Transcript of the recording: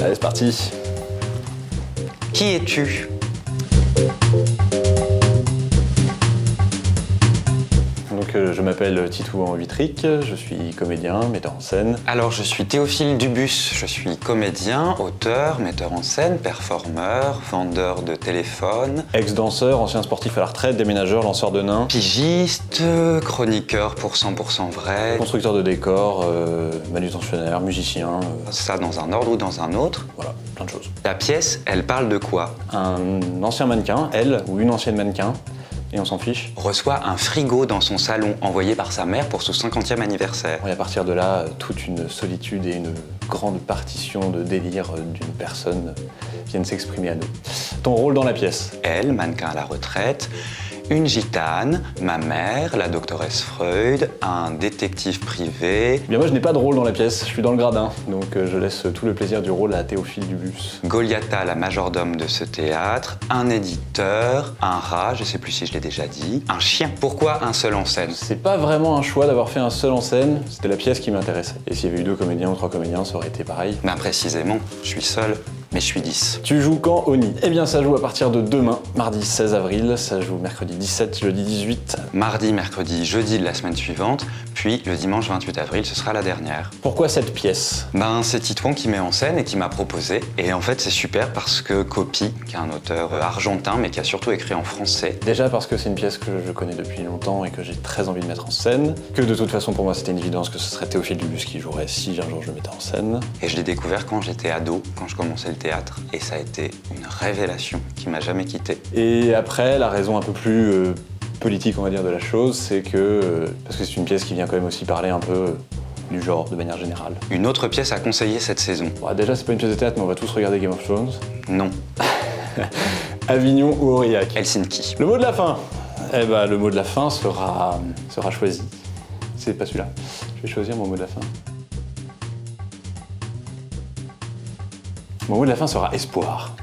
Allez, c'est parti. Qui es-tu? Donc, je m'appelle Titouan Huitric, je suis comédien, metteur en scène. Alors, je suis Théophile Dubus, je suis comédien, auteur, metteur en scène, performeur, vendeur de téléphone, Ex-danseur, ancien sportif à la retraite, déménageur, lanceur de nains, pigiste, chroniqueur pour 100% vrai. constructeur de décors, manutentionnaire, musicien, Ça dans un ordre ou dans un autre. voilà, plein de choses. La pièce, elle parle de quoi? Un ancien mannequin, elle, ou une ancienne mannequin, et on s'en fiche. Reçoit un frigo dans son salon envoyé par sa mère pour son 50e anniversaire. Et à partir de là, toute une solitude et une grande partition de délire d'une personne viennent s'exprimer à nous. Ton rôle dans la pièce? Elle, mannequin à la retraite, une gitane, ma mère, la doctoresse Freud, un détective privé, Eh bien moi je n'ai pas de rôle dans la pièce, je suis dans le gradin, donc je laisse tout le plaisir du rôle à Théophile Dubus. Goliatha, la majordome de ce théâtre, un éditeur, un rat, je sais plus si je l'ai déjà dit, un chien. Pourquoi un seul en scène? C'est pas vraiment un choix d'avoir fait un seul en scène, c'était la pièce qui m'intéressait. Et s'il y avait eu 2 comédiens ou 3 comédiens, ça aurait été pareil. Ben précisément, je suis seul, mais je suis 10. Tu joues quand au Nid? Eh bien ça joue à partir de demain, mardi 16 avril, ça joue mercredi 17, jeudi 18. Mardi, mercredi, jeudi de la semaine suivante, puis le dimanche 28 avril, ce sera la dernière. Pourquoi cette pièce? Ben, c'est Titouan qui met en scène et qui m'a proposé. Et en fait, c'est super parce que Copy, qui est un auteur argentin, mais qui a surtout écrit en français, Déjà parce que c'est une pièce que je connais depuis longtemps et que j'ai très envie de mettre en scène, que de toute façon pour moi c'était une évidence que ce serait Théophile Dubus qui jouerait si un jour je le mettais en scène. et je l'ai découvert quand j'étais ado, quand je commençais le théâtre. Et ça a été une révélation qui m'a jamais quitté. Et après, la raison un peu plus politique, on va dire, de la chose, c'est que, parce que c'est une pièce qui vient quand même aussi parler un peu du genre, de manière générale. Une autre pièce à conseiller cette saison? Bon, déjà, c'est pas une pièce de théâtre, mais on va tous regarder Game of Thrones. Non. Avignon ou Aurillac. Helsinki. Le mot de la fin. Eh ben, le mot de la fin sera choisi. C'est pas celui-là. Je vais choisir mon mot de la fin. Mon mot de la fin sera espoir.